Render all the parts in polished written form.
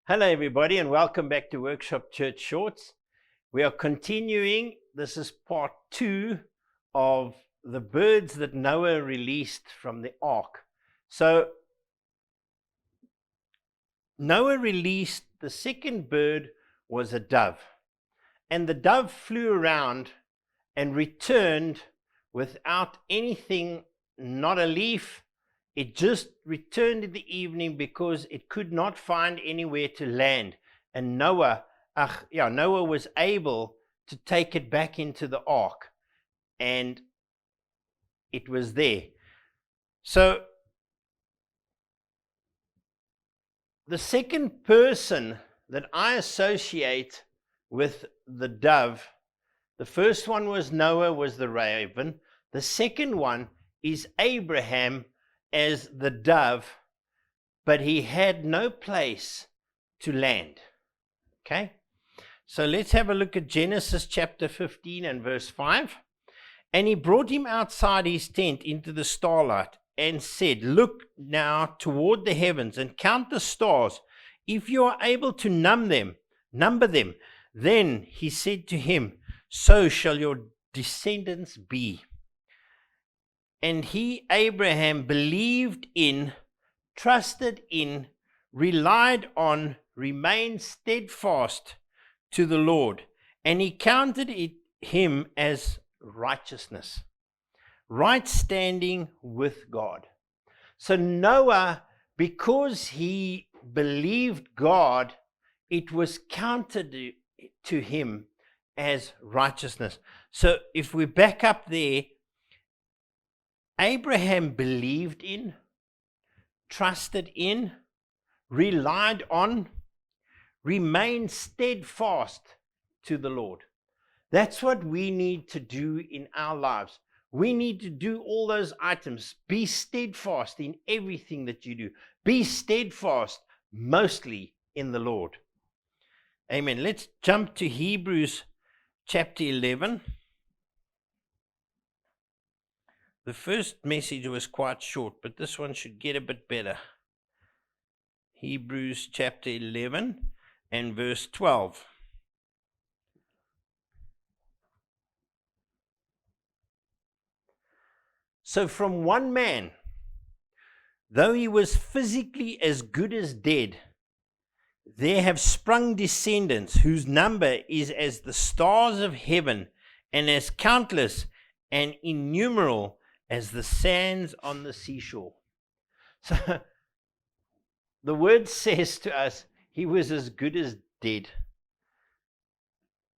Hello everybody and welcome back to Workshop Church Shorts. We are continuing. This is part 2 of the birds that Noah released from the ark. So Noah released, the second bird was a dove. And the dove flew around and returned without anything, not a leaf. It just returned in the evening because it could not find anywhere to land. And Noah was able to take it back into the ark. And it was there. So the second person that I associate with the dove, the first one was Noah, was the raven. The second one is Abraham as the dove, but he had no place to land. Okay, so let's have a look at Genesis chapter 15 and verse 5. And he brought him outside his tent into the starlight and said, "Look now toward the heavens and count the stars, if you are able to number them. Then he said to him, so shall your descendants be. And he, Abraham, believed in, trusted in, relied on, remained steadfast to the Lord, and he counted him as righteousness, right standing with God." So Noah, because he believed God, it was counted to him as righteousness. So if we back up there, Abraham believed in, trusted in, relied on, remained steadfast to the Lord. That's what we need to do in our lives. We need to do all those items. Be steadfast in everything that you do. Be steadfast mostly in the Lord. Amen. Let's jump to Hebrews chapter 11. The first message was quite short, but this one should get a bit better. Hebrews chapter 11 and verse 12. So from one man, though he was physically as good as dead, there have sprung descendants whose number is as the stars of heaven and as countless and innumerable as the sands on the seashore. So the word says to us, he was as good as dead.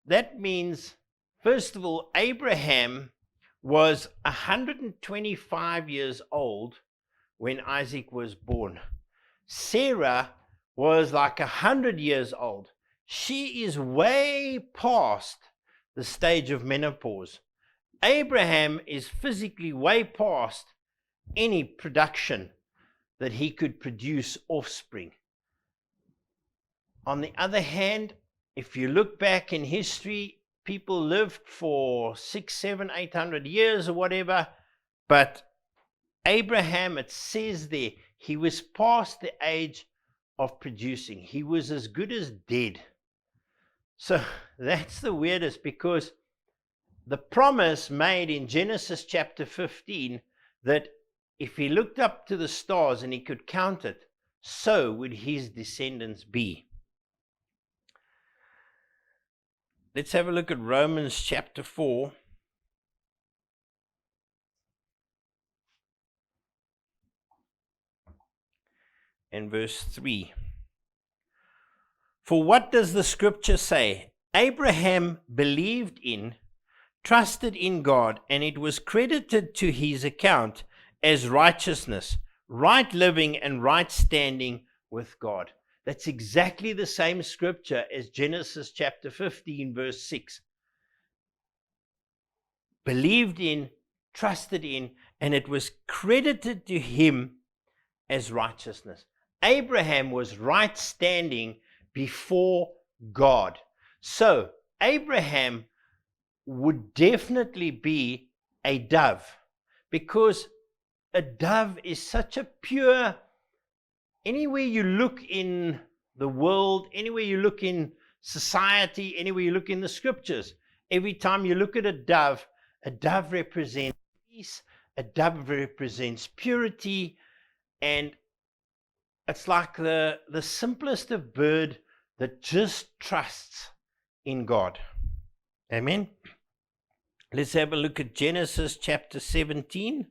That means, first of all, Abraham was 125 years old when Isaac was born. Sarah was like 100 years old. She is way past the stage of menopause. Abraham is physically way past any production that he could produce offspring. On the other hand, if you look back in history, people lived for 600, 700, 800 years or whatever, but Abraham, it says there, he was past the age of producing. He was as good as dead. So that's the weirdest, because the promise made in Genesis chapter 15 that if he looked up to the stars and he could count it, so would his descendants be. Let's have a look at Romans chapter 4. And verse 3. For what does the scripture say? Abraham believed in, trusted in God, and it was credited to his account as righteousness, right living and right standing with God. That's exactly the same scripture as Genesis chapter 15, verse 6. Believed in, trusted in, and it was credited to him as righteousness. Abraham was right standing before God. So Abraham would definitely be a dove, because a dove is such a pure, anywhere you look in the world, anywhere you look in society, anywhere you look in the scriptures, every time you look at a dove represents peace, a dove represents purity, and it's like the simplest of bird that just trusts in God. Amen. Let's have a look at Genesis chapter 17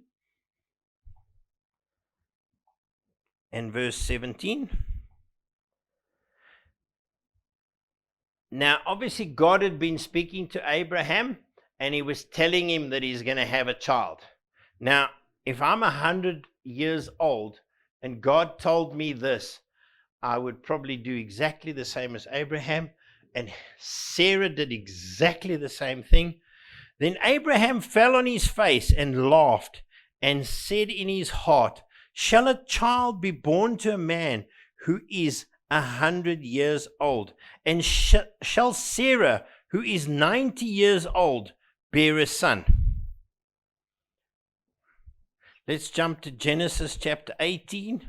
and verse 17. Now, obviously, God had been speaking to Abraham, and he was telling him that he's going to have a child. Now, if I'm 100 years old and God told me this, I would probably do exactly the same as Abraham, and Sarah did exactly the same thing. Then Abraham fell on his face and laughed and said in his heart, shall a child be born to a man who is 100 years old? And shall Sarah, who is 90 years old, bear a son? Let's jump to Genesis chapter 18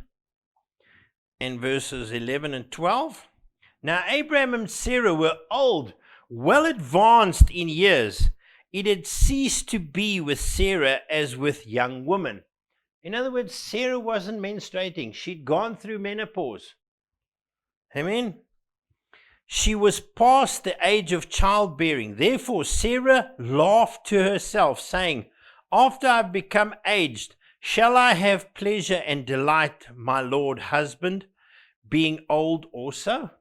and verses 11 and 12. Now Abraham and Sarah were old, well advanced in years. It had ceased to be with Sarah as with young women. In other words, Sarah wasn't menstruating. She'd gone through menopause. Amen. She was past the age of childbearing. Therefore, Sarah laughed to herself, saying, after I've become aged, shall I have pleasure and delight, my Lord husband, being old also?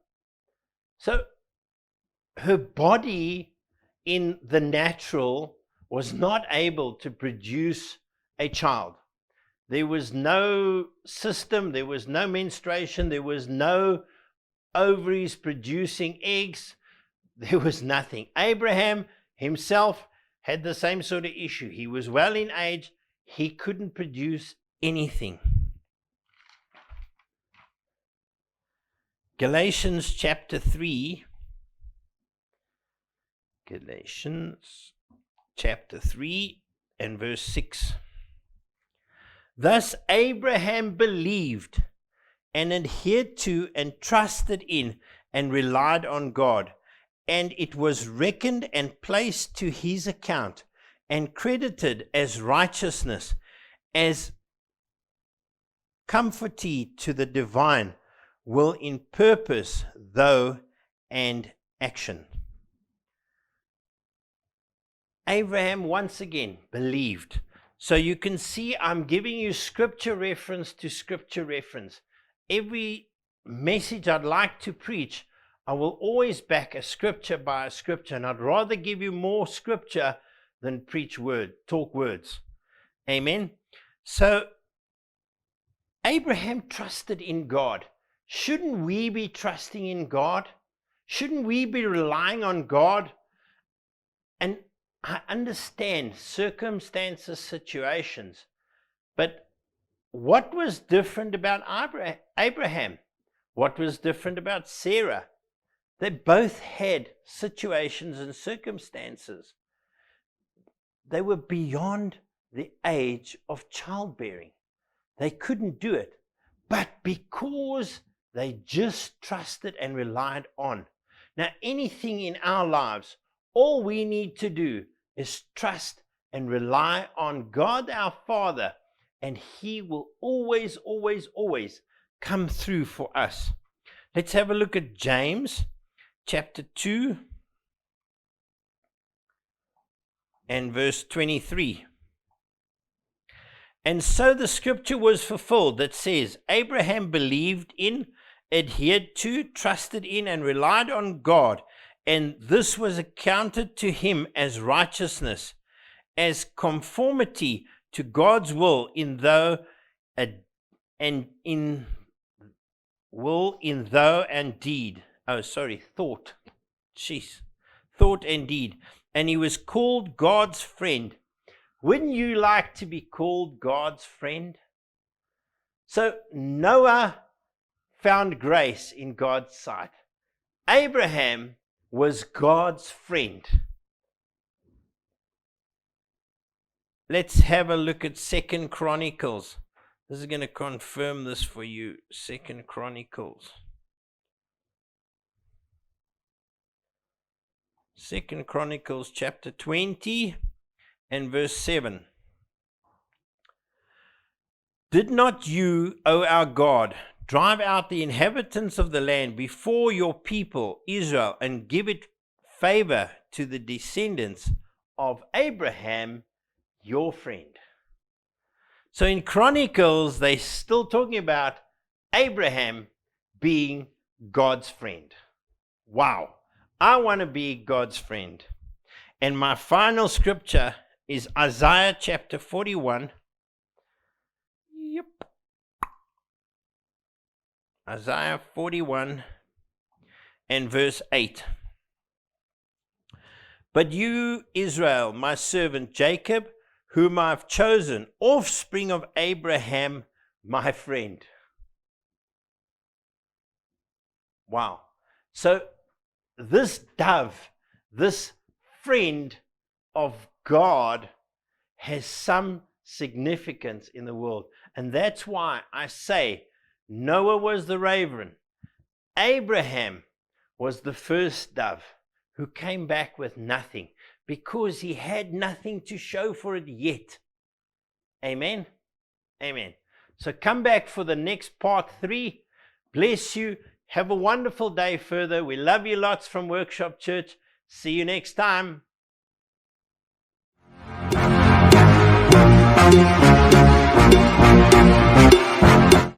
So, her body in the natural was not able to produce a child. There was no system, there was no menstruation, there was no ovaries producing eggs, there was nothing. Abraham himself had the same sort of issue. He was well in age, he couldn't produce anything. Galatians chapter 3. Galatians chapter 3 and verse 6. Thus Abraham believed and adhered to and trusted in and relied on God, and it was reckoned and placed to his account and credited as righteousness, as comfortee to the divine will in purpose, though, and action. Abraham once again believed. So you can see I'm giving you scripture reference to scripture reference. Every message I'd like to preach, I will always back a scripture by a scripture, and I'd rather give you more scripture than talk words. Amen. So Abraham trusted in God. Shouldn't we be trusting in God? Shouldn't we be relying on God? And I understand circumstances, situations, but what was different about Abraham? What was different about Sarah? They both had situations and circumstances. They were beyond the age of childbearing. They couldn't do it, but because they just trusted and relied on. Now, anything in our lives, all we need to do is trust and rely on God our Father, and He will always, always, always come through for us. Let's have a look at James chapter 2 and verse 23. And so the scripture was fulfilled that says, Abraham believed in, adhered to, trusted in, and relied on God, and this was accounted to him as righteousness, as conformity to God's will in though and in will in though and deed. Thought. Thought and deed. And he was called God's friend. Wouldn't you like to be called God's friend? So Noah found grace in God's sight. Abraham was God's friend. Let's have a look at 2 Chronicles. This is going to confirm this for you. 2 Chronicles 2 Chronicles chapter 20 and verse 7. Did not you, O our God, drive out the inhabitants of the land before your people Israel, and give it favor to the descendants of Abraham, your friend? So in Chronicles, they're still talking about Abraham being God's friend. Wow, I want to be God's friend. And my final scripture is Isaiah chapter 41. Yep. Isaiah 41 and verse 8. But you, Israel, my servant Jacob, whom I've chosen, offspring of Abraham, my friend. Wow. So this dove, this friend of God, has some significance in the world. And that's why I say Noah was the raven. Abraham was the first dove who came back with nothing, because he had nothing to show for it yet. Amen? Amen. So come back for the next part 3. Bless you. Have a wonderful day further. We love you lots from Workshop Church. See you next time.